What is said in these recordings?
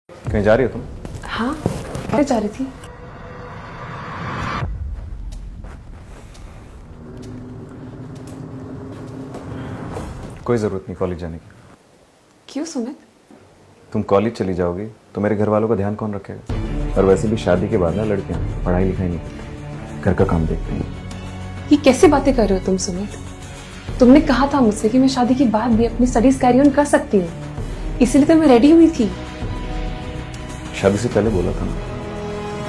कहीं जा रही हो तुम? हाँ, मैं जा रही थी। कोई ज़रूरत नहीं कॉलेज जाने की। क्यों सुमित? तुम कॉलेज चली जाओगी तो मेरे घर वालों का ध्यान कौन रखेगा? और वैसे भी शादी के बाद ना लड़कियां पढ़ाई लिखाई नहीं करती, घर का काम देखती हैं। ये कैसे बातें कर रहे हो तुम सुमित? तुमने कहा था मुझसे कि मैं शादी के बाद भी अपनी स्टडीज कैरी ऑन कर सकती हूँ, इसीलिए तो मैं रेडी हुई थी। शादी से पहले बोला था ना,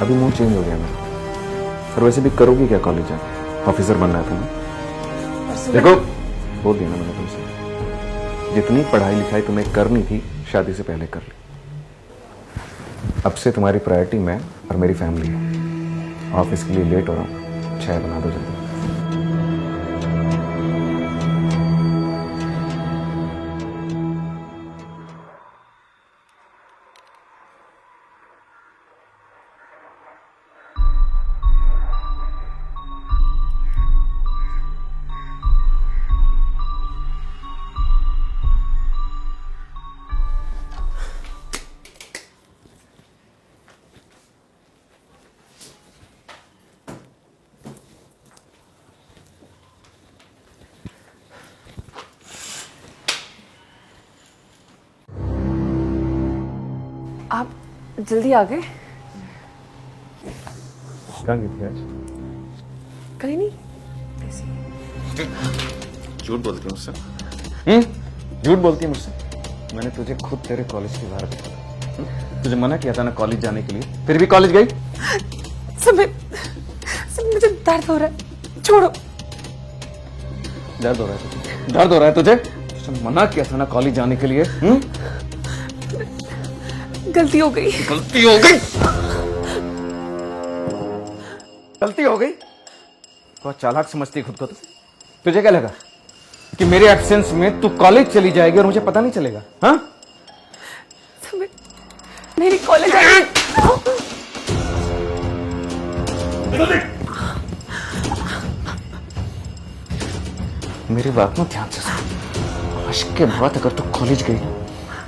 अभी मूड चेंज हो गया मेरा। और वैसे भी करोगी क्या कॉलेज जाके? ऑफिसर बनना है तुम्हें? देखो, बोल दिया ना मैंने तुमसे, जितनी पढ़ाई लिखाई तुम्हें करनी थी शादी से पहले कर ली। अब से तुम्हारी प्रायोरिटी मैं और मेरी फैमिली है। ऑफिस के लिए लेट हो रहा हूँ, चाय बना दो जल्दी। आप जल्दी आ गए? कहाँ गई थी आज? कहीं नहीं, ऐसे ही। झूठ बोलती है मुझसे? झूठ बोलती है मुझसे? मैंने तुझे खुद तेरे कॉलेज के बाहर देखा था। तुझे मना किया था ना कॉलेज जाने के लिए, फिर भी कॉलेज गई? सुमित, सुमित मुझे दर्द हो रहा है, छोड़ो। दर्द हो रहा है तुझे? दर्द हो रहा है तुझे? तुझे मना किया था ना कॉलेज जाने के लिए। गलती हो गई। गलती हो गई? गलती हो गई? बहुत चालाक समझती है खुद को तू। तुझे क्या लगा कि मेरे एब्सेंस में तू कॉलेज चली जाएगी और मुझे पता नहीं चलेगा? हाँ? सुमित, मेरी कॉलेज आई। मेरी बात में ध्यान से सुन। आज के बाद अगर तू कॉलेज गई ना,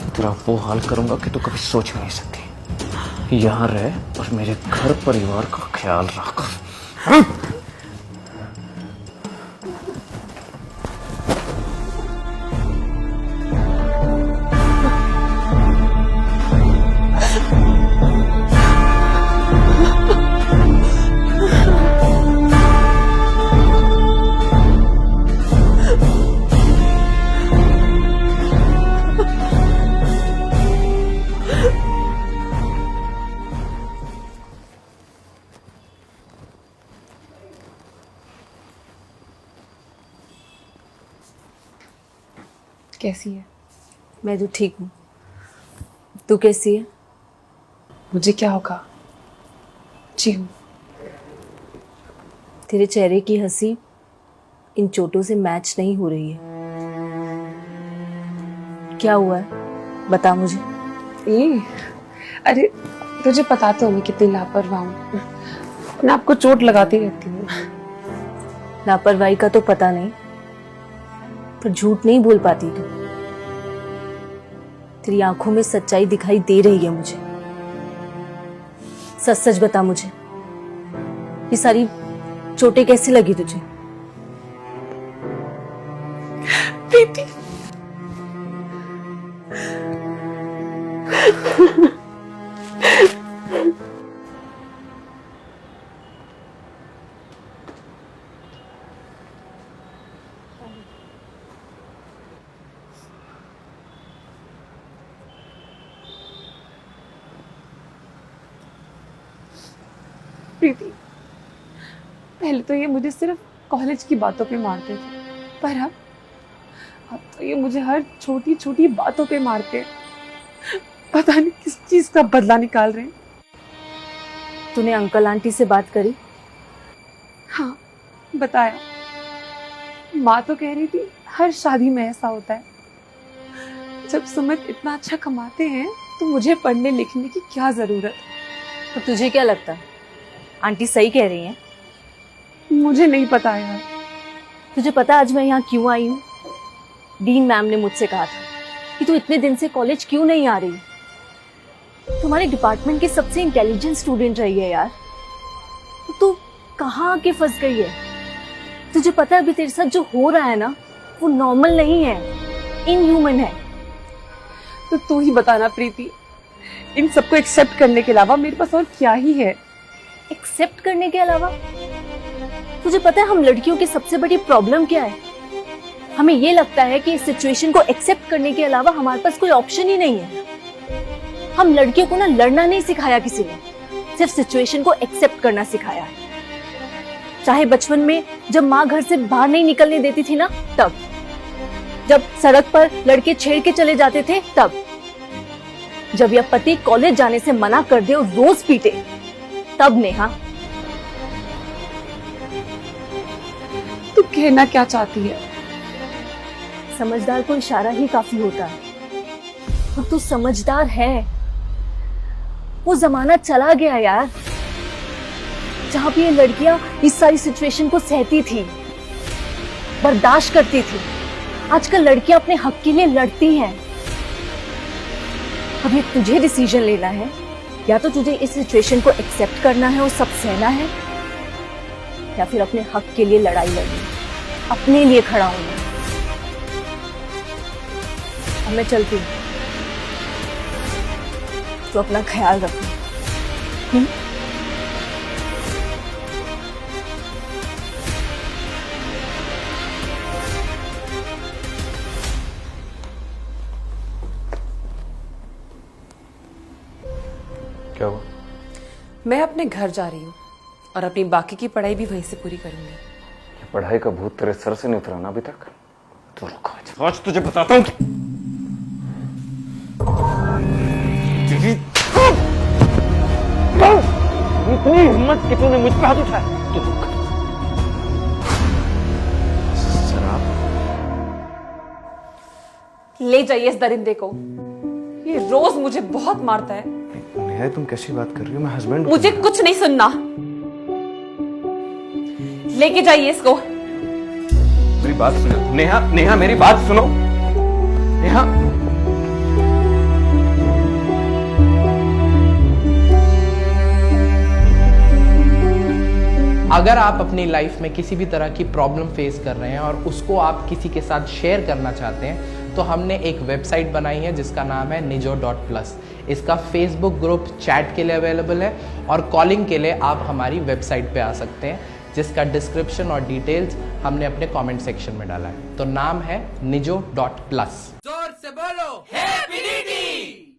तो तेरा वो हाल करूंगा कि तू कभी सोच भी नहीं सकती। यहाँ रह और मेरे घर परिवार का ख्याल रख। हाँ? कैसी है? मैं तो ठीक हूँ। तू कैसी है? मुझे क्या होगा, जी हूँ। तेरे चेहरे की हंसी इन चोटों से मैच नहीं हो रही है। क्या हुआ है? बता मुझे। अरे तुझे पता तो मैं कितनी लापरवाह हूँ, अपने आप को चोट लगाती रहती हूँ। लापरवाही का तो पता नहीं, पर झूठ नहीं बोल पाती तू। तेरी आंखों में सच्चाई दिखाई दे रही है मुझे। सच सच बता मुझे, ये सारी चोटें कैसी लगी तुझे? प्रीति, प्रीति, पहले तो ये मुझे सिर्फ कॉलेज की बातों पे मारते थे, पर अब तो ये मुझे हर छोटी छोटी बातों पे मारते हैं। पता नहीं किस चीज का बदला निकाल रहे हैं। तूने अंकल आंटी से बात करी? हाँ, बताया। माँ तो कह रही थी हर शादी में ऐसा होता है। जब सुमित इतना अच्छा कमाते हैं तो मुझे पढ़ने लिखने की क्या जरूरत? तो तुझे क्या लगता है आंटी सही कह रही हैं? मुझे नहीं पता यार। तुझे पता आज मैं यहाँ क्यों आई हूँ? डीन मैम ने मुझसे कहा था कि तू इतने दिन से कॉलेज क्यों नहीं आ रही। तुम्हारे डिपार्टमेंट की सबसे इंटेलिजेंट स्टूडेंट रही है यार। तू कहाँ आके फंस गई है? तुझे पता है अभी तेरे साथ जो हो रहा है ना, वो नॉर्मल नहीं है, इनह्यूमन है। तो तू ही बताना प्रीति, इन सबको एक्सेप्ट करने के अलावा मेरे पास और क्या ही है? एक्सेप्ट करने के अलावा तुझे पता है हम लड़कियों की सबसे बड़ी प्रॉब्लम क्या है? हमें ये लगता है कि इस सिचुएशन को एक्सेप्ट करने के अलावा हमारे पास कोई ऑप्शन ही नहीं है। हम लड़कियों को ना लड़ना नहीं सिखाया किसी ने, सिर्फ सिचुएशन को एक्सेप्ट करना सिखाया है। चाहे बचपन में जब माँ घर से बाहर नहीं निकलने देती थी ना, तब, जब सड़क पर लड़के छेड़ के चले जाते थे तब, जब या पति कॉलेज जाने से मना कर दे और रोज पीटे तब। नेहा, तू कहना क्या चाहती है? समझदार को इशारा ही काफी होता है, और तू समझदार है। वो जमाना चला गया यार, जहां भी ये लड़कियां इस सारी सिचुएशन को सहती थी, बर्दाश्त करती थी। आजकल लड़कियां अपने हक के लिए लड़ती हैं। अब ये तुझे डिसीजन लेना है, या तो तुझे इस सिचुएशन को एक्सेप्ट करना है और सब सहना है, या फिर अपने हक के लिए लड़ाई लड़नी, अपने लिए खड़ा होना। अब मैं चलती हूँ, तो अपना ख्याल रखना। क्या हुआ? मैं अपने घर जा रही हूँ और अपनी बाकी की पढ़ाई भी वहीं से पूरी करूंगी। ये पढ़ाई का भूत तेरे सर से नहीं उतरा ना अभी तक? तो रुको, आज तुझे बताता हूँ कि इतनी हिम्मत कि तूने मुझ पे हाथ उठाया। तो रुक। शराब? ले जाइए इस दरिंदे को, ये रोज मुझे बहुत मारता है। नेहा, तुम कैसी बात कर रही हो? मैं हस्बैंड हूं। मुझे कुछ नहीं सुनना, लेके जाइए इसको। मेरी बात सुनो नेहा, नेहा मेरी बात सुनो नेहा। अगर आप अपनी लाइफ में किसी भी तरह की प्रॉब्लम फेस कर रहे हैं और उसको आप किसी के साथ शेयर करना चाहते हैं, तो हमने एक वेबसाइट बनाई है जिसका नाम है nijo.plus। इसका फेसबुक ग्रुप चैट के लिए अवेलेबल है, और कॉलिंग के लिए आप हमारी वेबसाइट पे आ सकते हैं, जिसका डिस्क्रिप्शन और डिटेल्स हमने अपने कमेंट सेक्शन में डाला है। तो नाम है nijo.plus। जोर से बोलो हैप्पी